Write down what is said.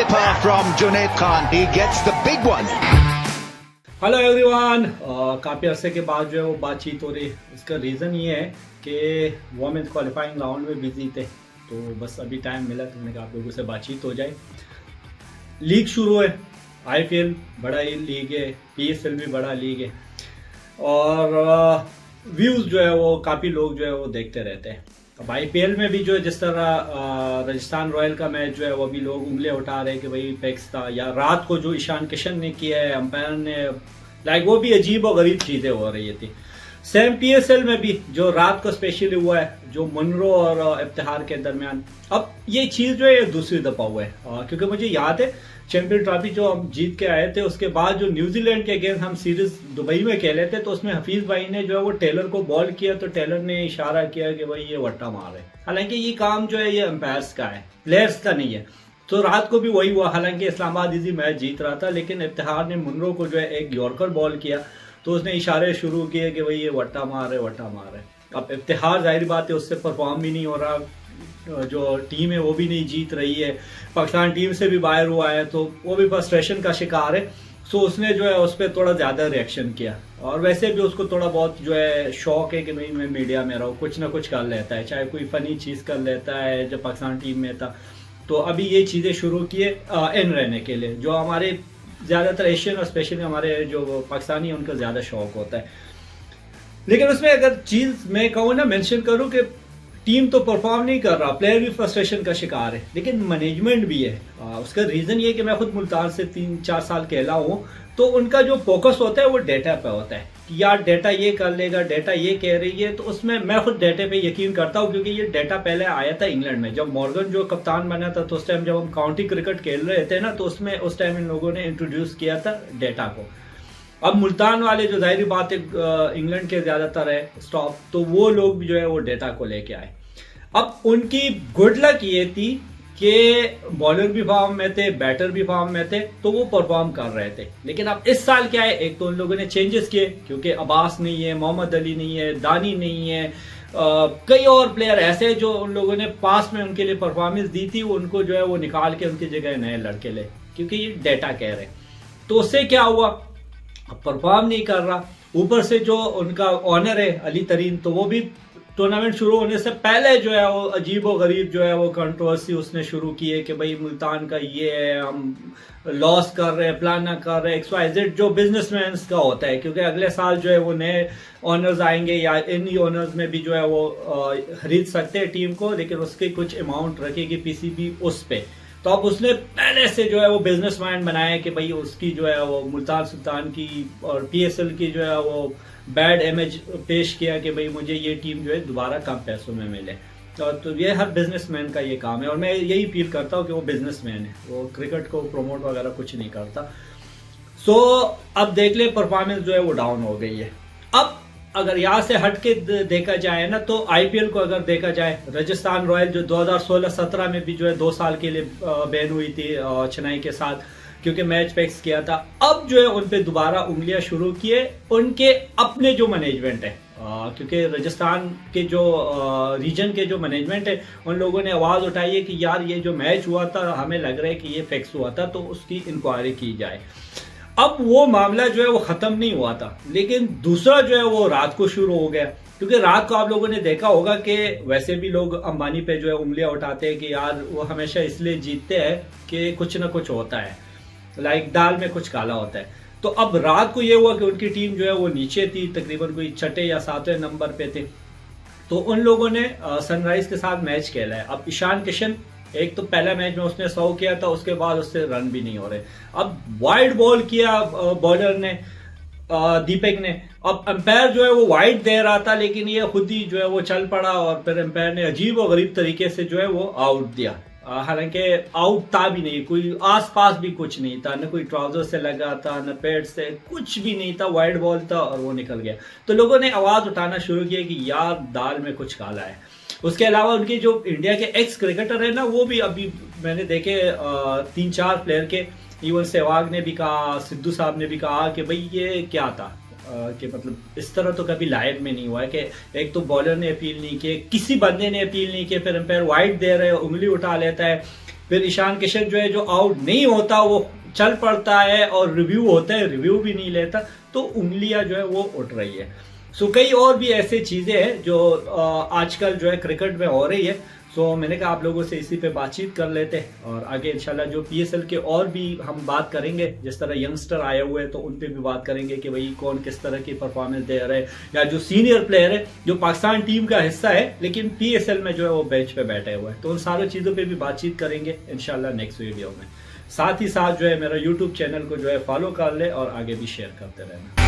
tipper from Junaid Khan. He gets the big one. Hello everyone, काफ़ी अरसे के बाद जो है वो बातचीत हो रही है। इसका रीज़न ये है कि वोमेंस क्वालिफाइंग राउंड में बिजी थे, तो बस अभी टाइम मिला तो मैंने कहा आप लोगों से बातचीत हो जाए। लीग शुरू है, आईपीएल बड़ा ही लीग है, पीएसएल भी बड़ा लीग है और व्यूज़ जो है वो काफ़ी लोग जो है वो देखते रहते हैं। अब आईपीएल में भी जो है जिस तरह राजस्थान रॉयल का मैच जो है वो भी लोग उंगलियां उठा रहे हैं कि भाई पैक्स था, या रात को जो ईशान किशन ने किया है अंपायर ने, लाइक वो भी अजीब और गरीब चीज़ें हो रही थी। सेम पीएसएल में भी जो रात को स्पेशली हुआ है, जो मुनरो और इफ्तिहार के दरमियान, अब ये चीज़ जो है ये दूसरी दफा हुआ है क्योंकि मुझे याद है चैंपियन ट्रॉफी जो हम जीत के आए थे उसके बाद जो न्यूजीलैंड के अगेंस्ट हम सीरीज दुबई में खेले थे, तो उसमें हफीज भाई ने जो है वो टेलर को बॉल किया तो टेलर ने इशारा किया कि भाई ये वट्टा मार है। हालांकि ये काम जो है ये अंपायर्स का है, प्लेयर्स का नहीं है। तो रात को भी वही हुआ, हालांकि इस्लामाबाद इजी मैच जीत रहा था, लेकिन इफ्तिहार ने मुनरो को जो है एक यॉर्कर बॉल किया तो उसने इशारे शुरू किए कि भाई ये वट्टा मार है, वट्टा मार है। अब इफ्तिहार जाहिर बात है उससे परफॉर्म भी नहीं हो रहा, जो टीम है वो भी नहीं जीत रही है, पाकिस्तान टीम से भी बाहर हुआ है तो वो भी फ्रस्ट्रेशन का शिकार है। सो उसने जो है उस पर थोड़ा ज़्यादा रिएक्शन किया, और वैसे भी उसको थोड़ा बहुत जो है शौक है कि भाई मैं मीडिया में रहूँ, कुछ ना कुछ कर लेता है, चाहे कोई फ़नी चीज़ कर लेता है। जब पाकिस्तान टीम में था तो अभी ये चीज़ें शुरू किए इन रहने के लिए, जो हमारे ज़्यादातर एशियन और स्पेशली हमारे जो पाकिस्तानी हैं उनका ज़्यादा शौक होता है। लेकिन उसमें अगर चीज़ मैं कहूँ ना, मेंशन करूँ कि टीम तो परफॉर्म नहीं कर रहा, प्लेयर भी फ्रस्ट्रेशन का शिकार है, लेकिन मैनेजमेंट भी है। उसका रीज़न ये कि मैं खुद मुल्तान से 3-4 साल खेला हूँ, तो उनका जो फोकस होता है वो डेटा पे होता है कि यार डेटा ये कर लेगा, डेटा ये कह रही है, तो उसमें मैं खुद डेटा पे यकीन करता हूँ क्योंकि ये डेटा पहले आया था इंग्लैंड में। जब मॉर्गन जो कप्तान बना था तो उस टाइम जब हम काउंटी क्रिकेट खेल रहे थे ना, तो उसमें उस टाइम इन लोगों ने इंट्रोड्यूस किया था डेटा को। अब मुल्तान वाले जो जाहिर बात है इंग्लैंड के ज़्यादातर है स्टॉप, तो वो लोग भी जो है वो डेटा को लेके आए। अब उनकी गुड लक ये थी कि बॉलर भी फॉर्म में थे, बैटर भी फॉर्म में थे, तो वो परफॉर्म कर रहे थे। लेकिन अब इस साल क्या है, एक तो उन लोगों ने चेंजेस किए क्योंकि अब्बास नहीं है, मोहम्मद अली नहीं है, दानी नहीं है, कई और प्लेयर ऐसे जो उन लोगों ने पास में उनके लिए परफॉर्मेंस दी थी, उनको जो है वो निकाल के उनकी जगह नए लड़के ले, क्योंकि ये डेटा कह रहे। तो उससे क्या हुआ, परफॉर्म नहीं कर रहा। ऊपर से जो उनका ऑनर है अली तरीन, तो वो भी टूर्नामेंट शुरू होने से पहले जो है वो अजीब व गरीब जो है वो कंट्रोवर्सी उसने शुरू की है कि भाई मुल्तान का ये है, हम लॉस कर रहे हैं, प्लान ना कर रहे हैं, XYZ जो बिजनेसमैन का होता है, क्योंकि अगले साल जो है वो नए ओनर्स आएंगे या इन ओनर्स में भी जो है वो खरीद सकते हैं टीम को, लेकिन उसकी कुछ अमाउंट रखेगी पीसीबी उस पर। तो अब उसने पहले से जो है वो बिजनेस माइंड बनाया कि भाई उसकी जो है वो मुल्तान सुल्तान की और पीएसएल की जो है वो बैड इमेज पेश किया कि भाई मुझे ये टीम जो है दोबारा कम पैसों में मिले। तो ये हर बिजनेसमैन का ये काम है, और मैं यही फील करता हूँ कि वो बिजनेसमैन है, वो क्रिकेट को प्रमोट वगैरह कुछ नहीं करता। सो अब देख ले परफॉर्मेंस जो है वो डाउन हो गई है। अब अगर यहाँ से हट के देखा जाए ना, तो आईपीएल को अगर देखा जाए, राजस्थान रॉयल जो 2016-17 में भी जो है 2 साल के लिए बैन हुई थी चेन्नई के साथ क्योंकि मैच फिक्स किया था, अब जो है उन पे दोबारा उंगलियां शुरू किए उनके अपने जो मैनेजमेंट है, क्योंकि राजस्थान के जो रीजन के जो मैनेजमेंट है उन लोगों ने आवाज़ उठाई है कि यार ये जो मैच हुआ था हमें लग रहा है कि ये फिक्स हुआ था, तो उसकी इंक्वायरी की जाए। अब वो मामला जो है वो ख़त्म नहीं हुआ था, लेकिन दूसरा जो है वो रात को शुरू हो गया, क्योंकि रात को आप लोगों ने देखा होगा कि वैसे भी लोग अंबानी पे जो है उंगलियां उठाते हैं कि यार वो हमेशा इसलिए जीतते हैं कि कुछ ना कुछ होता है, लाइक दाल में कुछ काला होता है। तो अब रात को ये हुआ कि उनकी टीम जो है वो नीचे थी, तकरीबन कोई 6 या 7वें नंबर पे थे, तो उन लोगों ने सनराइज के साथ मैच खेला है। अब ईशान किशन एक तो पहला मैच में उसने 100 किया था, उसके बाद उससे रन भी नहीं हो रहे। अब वाइड बॉल किया बॉलर ने, दीपक ने, अब अंपायर जो है वो वाइड दे रहा था, लेकिन ये खुद ही जो है वो चल पड़ा और फिर अंपायर ने अजीब और गरीब तरीके से जो है वो आउट दिया। हालांकि आउट था भी नहीं, कोई आसपास भी कुछ नहीं था, न कोई ट्राउजर से लगा था, न पैड से, कुछ भी नहीं था, वाइड बॉल था और वो निकल गया। तो लोगों ने आवाज उठाना शुरू किया कि यार दाल में कुछ काला है। उसके अलावा उनके जो इंडिया के एक्स क्रिकेटर है ना, वो भी अभी मैंने देखे 3-4 प्लेयर के, इवन सहवाग ने भी कहा, सिद्धू साहब ने भी कहा कि भाई ये क्या था, कि मतलब इस तरह तो कभी लाइव में नहीं हुआ है कि एक तो बॉलर ने अपील नहीं की, किसी बंदे ने अपील नहीं की, फिर अंपायर वाइड दे रहे, उंगली उठा लेता है, फिर ईशान किशन जो है जो आउट नहीं होता वो चल पड़ता है और रिव्यू होता है, रिव्यू भी नहीं लेता, तो उंगलियां जो है वो उठ रही है। सो कई और भी ऐसे चीजें हैं जो आजकल जो है क्रिकेट में हो रही है। सो मैंने कहा आप लोगों से इसी पे बातचीत कर लेते हैं और आगे इंशाल्लाह जो PSL के और भी हम बात करेंगे, जिस तरह यंगस्टर आए हुए हैं तो उन पे भी बात करेंगे कि भाई कौन किस तरह की परफॉर्मेंस दे रहे हैं, या जो सीनियर प्लेयर है जो पाकिस्तान टीम का हिस्सा है लेकिन PSL में जो है वो बेंच पे बैठे हुए हैं, तो उन सारी चीज़ों पे भी बातचीत करेंगे इंशाल्लाह नेक्स्ट वीडियो में। साथ ही साथ जो है मेरा यूट्यूब चैनल को जो है फॉलो कर ले और आगे भी शेयर करते रहना।